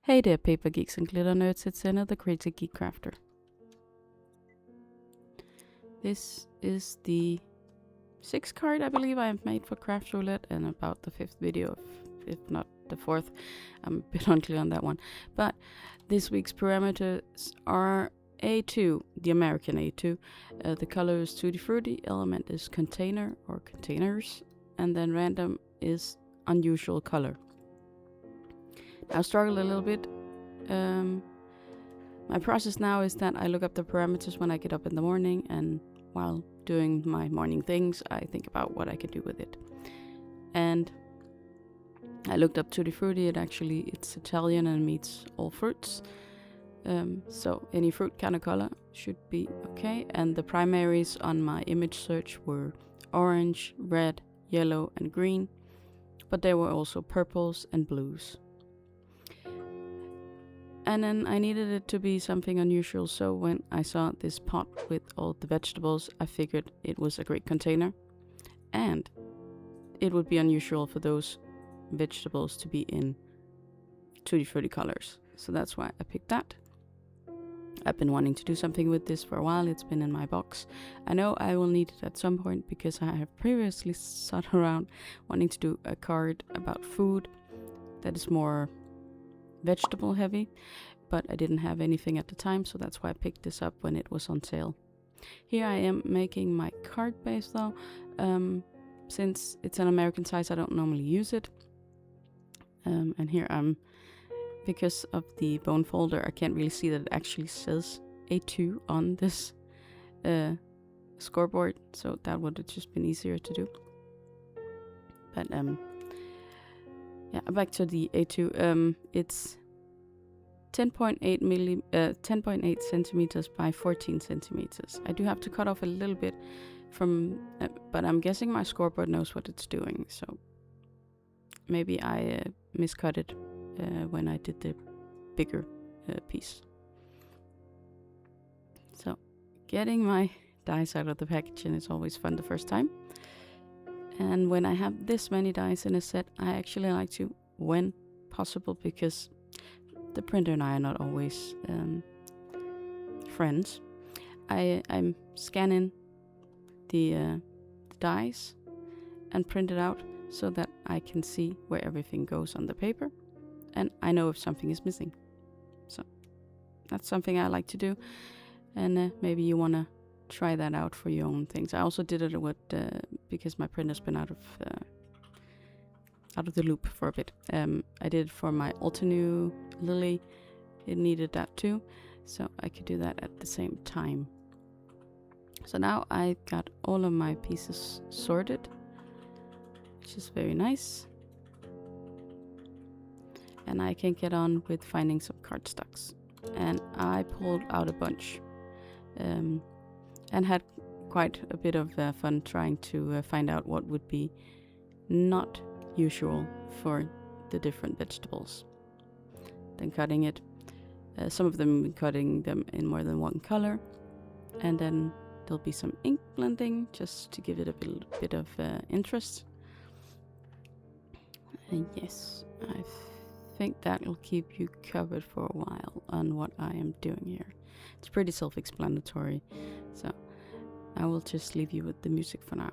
Hey there, paper geeks and glitter nerds, it's another crazy geek crafter. This is the 6th card I believe I have made for Craft Roulette, and about the 5th video, if not the 4th. I'm a bit unclear on that one. But this week's parameters are A2, the American A2. The color is Tutti Frutti, element is container or containers, and then random is unusual color. I struggled a little bit. My process now is that I look up the parameters when I get up in the morning, and while doing my morning things, I think about what I can do with it. And I looked up Tutti Frutti. It's Italian and means all fruits. So any fruit kind of color should be okay. And the primaries on my image search were orange, red, yellow, and green. But there were also purples and blues. And then I needed it to be something unusual, so when I saw this pot with all the vegetables, I figured it was a great container. And it would be unusual for those vegetables to be in Tutti Frutti colors. So that's why I picked that. I've been wanting to do something with this for a while. It's been in my box. I know I will need it at some point because I have previously sat around wanting to do a card about food that is more vegetable heavy, but I didn't have anything at the time, so that's why I picked this up when it was on sale. Here I am making my card base though. Since it's an American size, I don't normally use it. And here because of the bone folder, I can't really see that it actually says A2 on this scoreboard, so that would have just been easier to do. But yeah, back to the A2. It's 10.8 centimeters by 14 centimeters. I do have to cut off a little bit from, but I'm guessing my scoreboard knows what it's doing. So maybe I miscut it when I did the bigger piece. So getting my dies out of the packaging is always fun the first time. And when I have this many dies in a set, I actually like to, when possible, because the printer and I are not always friends, I'm scanning the dies and print it out so that I can see where everything goes on the paper, and I know if something is missing. So that's something I like to do, and maybe you want to try that out for your own things. I also did it with because my printer's been out of the loop for a bit. I did it for my Altenew Lily. It needed that too, so I could do that at the same time. So now I got all of my pieces sorted, which is very nice, and I can get on with finding some cardstocks. And I pulled out a bunch. And had quite a bit of fun trying to find out what would be not usual for the different vegetables. Then cutting it, some of them cutting them in more than one color, and then there'll be some ink blending just to give it a bit of interest. And yes, I think that will keep you covered for a while on what I am doing here. It's pretty self-explanatory, so I will just leave you with the music for now.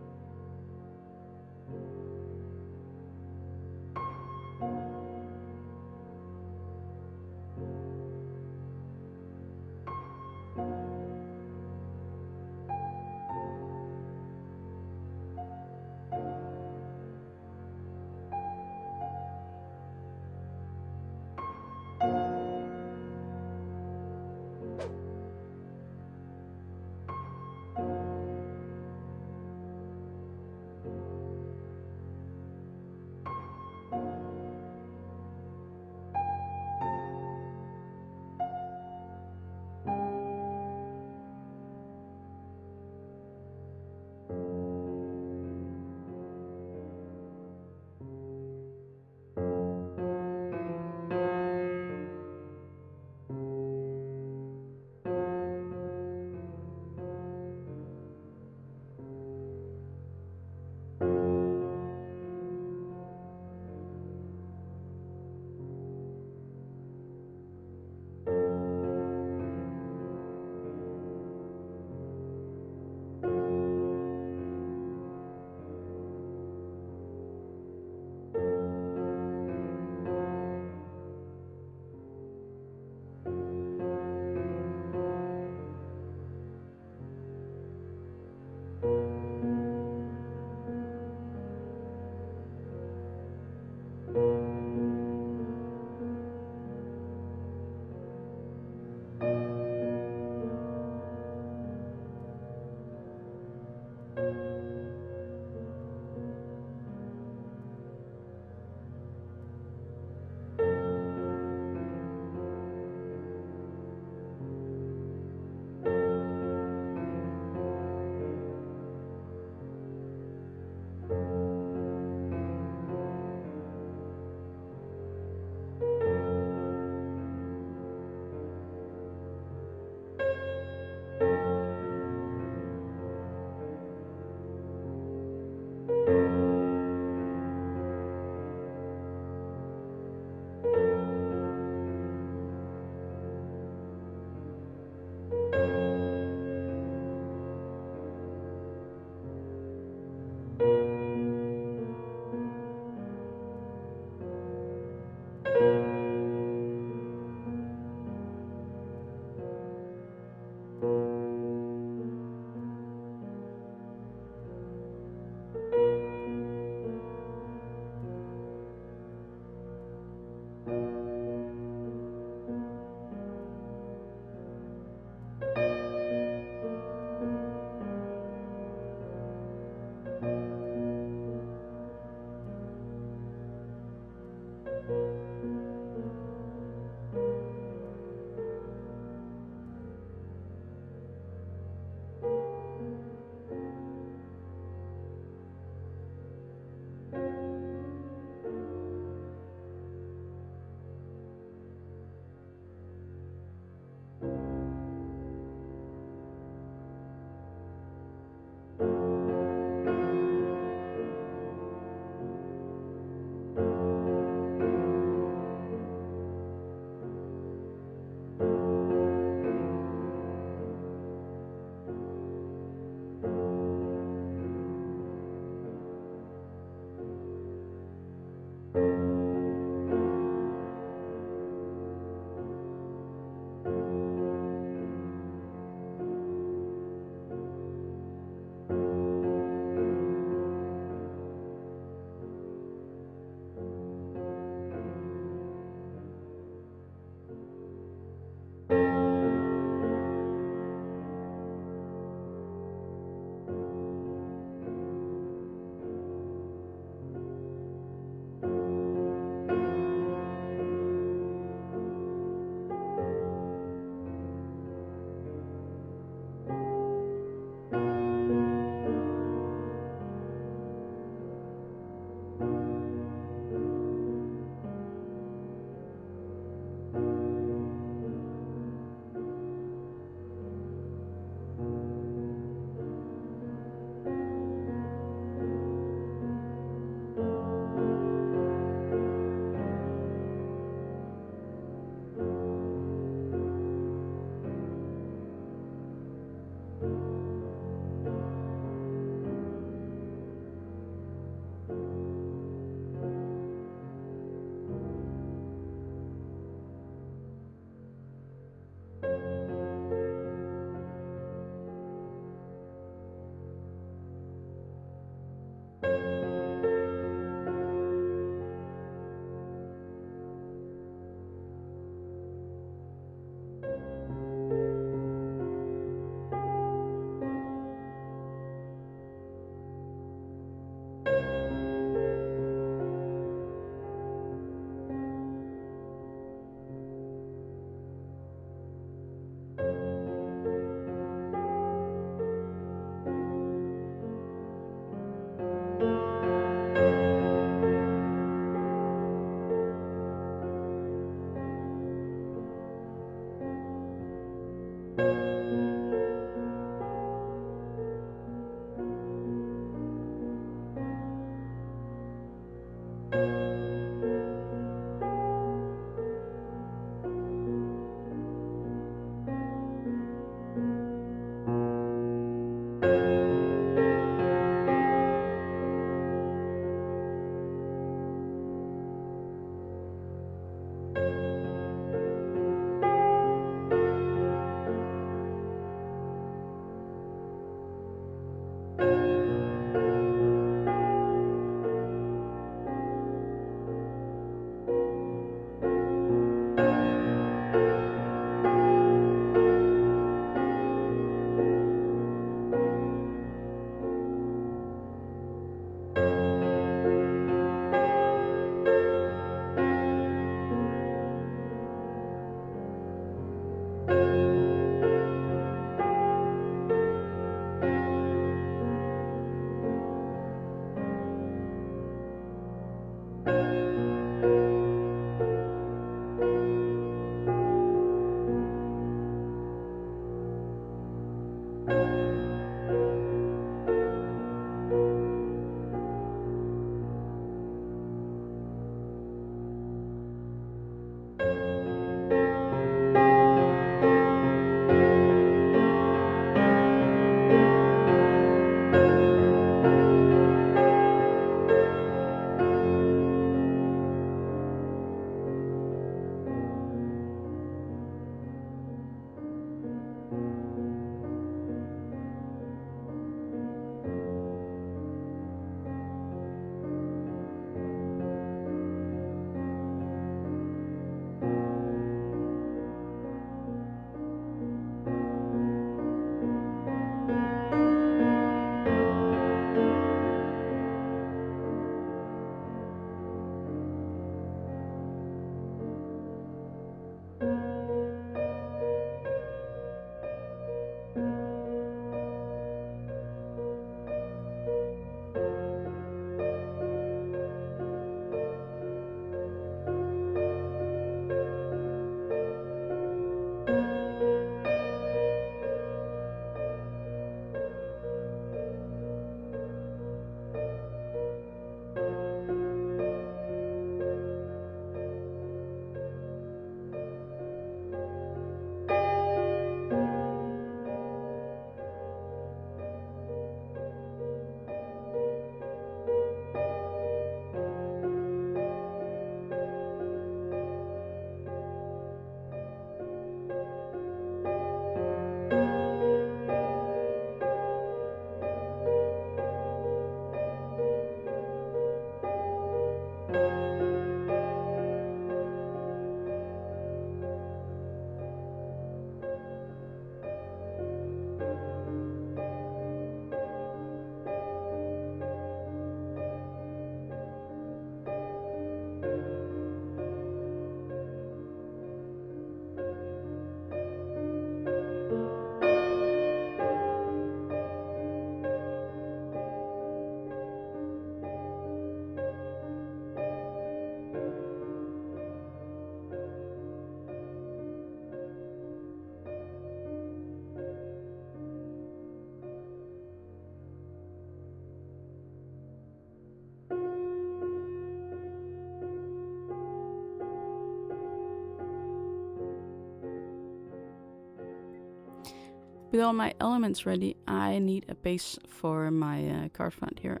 With all my elements ready, I need a base for my card front here.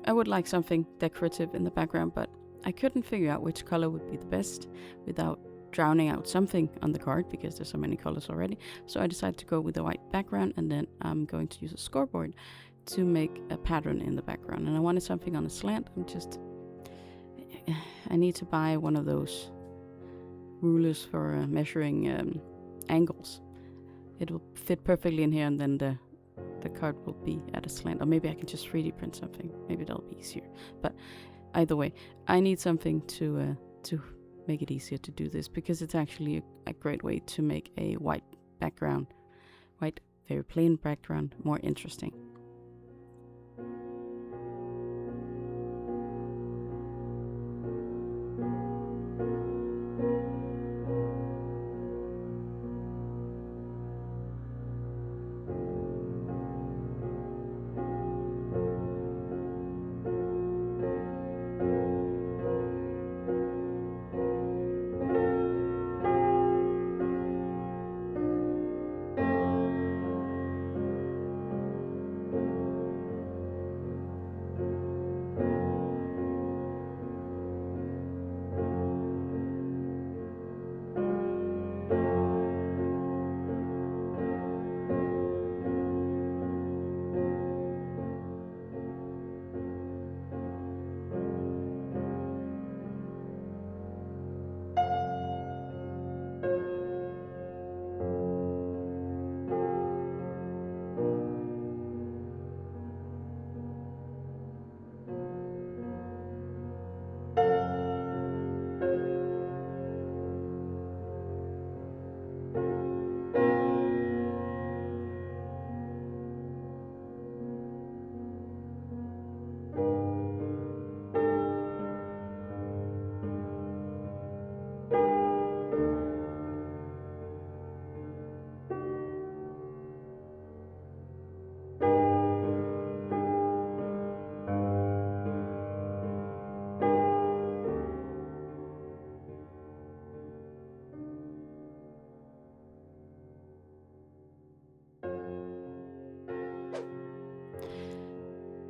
I would like something decorative in the background, but I couldn't figure out which color would be the best without drowning out something on the card because there's so many colors already. So I decided to go with a white background, and then I'm going to use a scoreboard to make a pattern in the background. And I wanted something on a slant. I need to buy one of those rulers for measuring angles. It will fit perfectly in here, and then the card will be at a slant. Or maybe I can just 3D print something. Maybe that'll be easier. But either way, I need something to make it easier to do this, because it's actually a great way to make a white background, white very plain background, more interesting.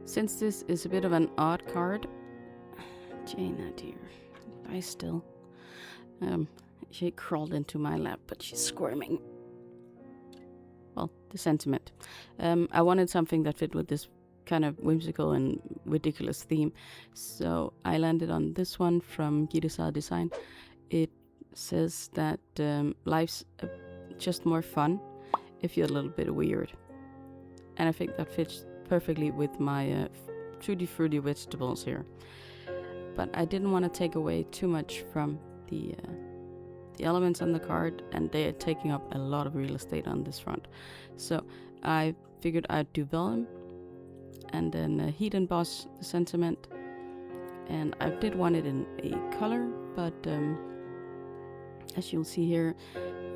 Since this is a bit of an odd card, Jaina dear, I still, she crawled into my lap, but she's squirming. Well, the sentiment. I wanted something that fit with this kind of whimsical and ridiculous theme, so I landed on this one from Gittes Design. It says that life's just more fun if you're a little bit weird, and I think that fits perfectly with my Tutti Frutti vegetables here. But I didn't want to take away too much from the elements on the card, and they are taking up a lot of real estate on this front. So I figured I'd do Vellum, and then heat emboss the sentiment. And I did want it in a color, but as you'll see here,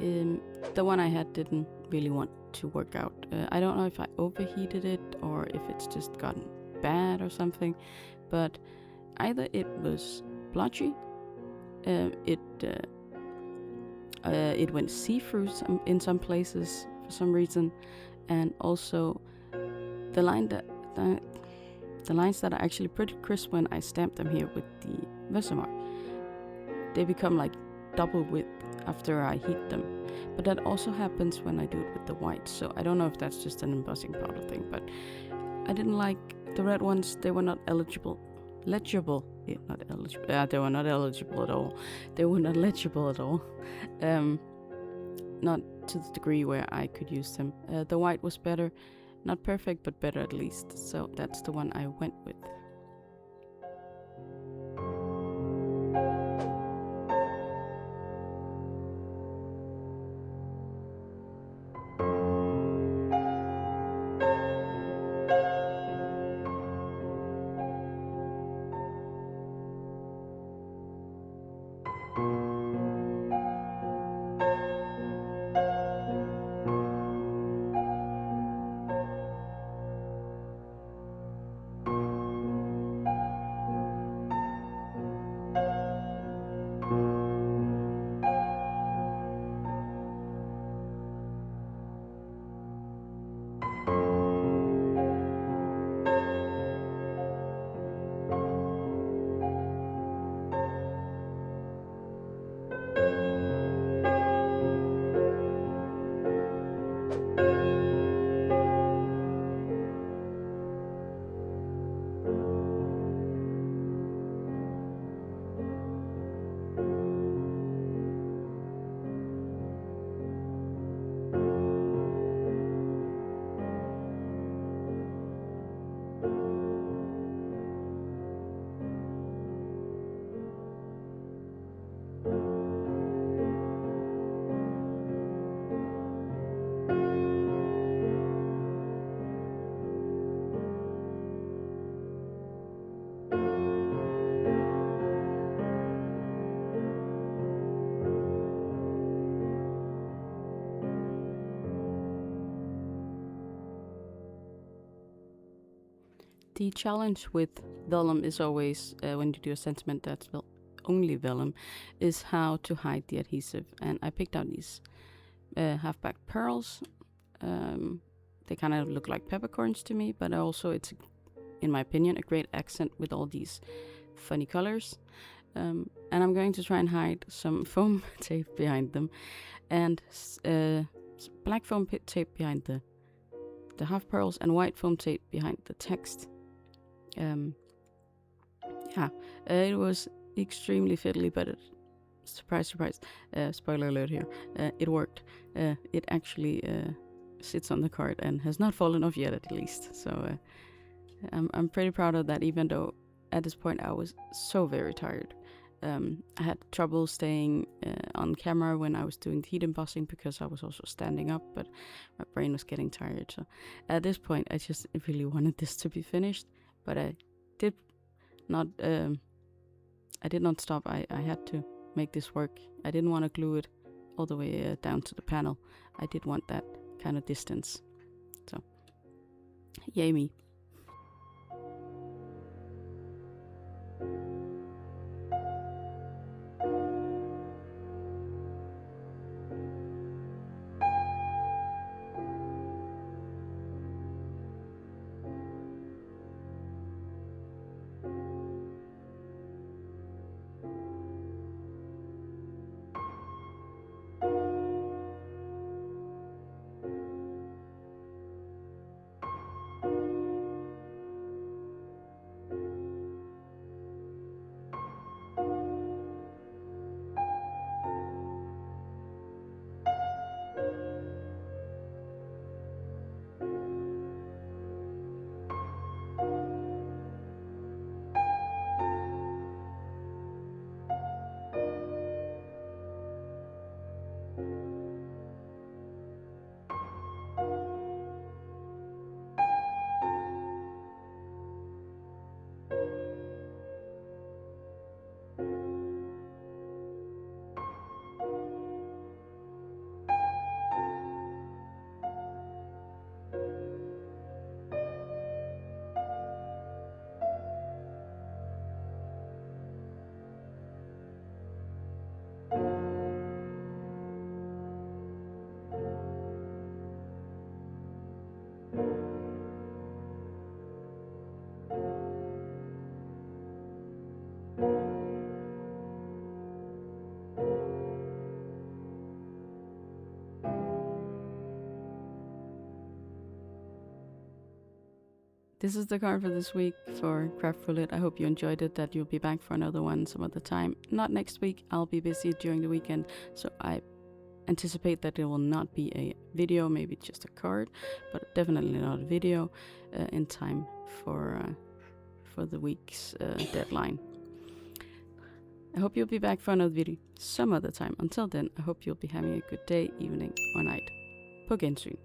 the one I had didn't really want to work out. I don't know if I overheated it or if it's just gotten bad or something, but either it was blotchy, it went see-through in some places for some reason, and also the lines that are actually pretty crisp when I stamp them here with the Versamark, they become like double width after I heat them. But that also happens when I do it with the white, so I don't know if that's just an embossing powder thing, but I didn't like the red ones. They were not legible. They were not eligible at all. They were not legible at all. Not to the degree where I could use them. The white was better. Not perfect, but better at least. So that's the one I went with. The challenge with Vellum is always, when you do a sentiment that's only Vellum, is how to hide the adhesive. And I picked out these half-backed pearls. They kind of look like peppercorns to me, but also it's, in my opinion, a great accent with all these funny colors. And I'm going to try and hide some foam tape behind them, and black foam tape behind the half pearls, and white foam tape behind the text. It was extremely fiddly, but surprise, spoiler alert here, it worked. It actually sits on the card and has not fallen off yet, at least. So I'm pretty proud of that, even though at this point I was so very tired. I had trouble staying on camera when I was doing the heat embossing because I was also standing up, but my brain was getting tired. So at this point I just really wanted this to be finished, but I did not stop. I had to make this work. I didn't want to glue it all the way down to the panel. I did want that kind of distance. So yay me. this is the card for this week for Craft Roulette. I hope you enjoyed it, that you'll be back for another one some other time. Not next week, I'll be busy during the weekend, so I anticipate that it will not be a video, maybe just a card, but definitely not a video in time for the week's deadline. I hope you'll be back for another video some other time. Until then, I hope you'll be having a good day, evening or night. På gensyn.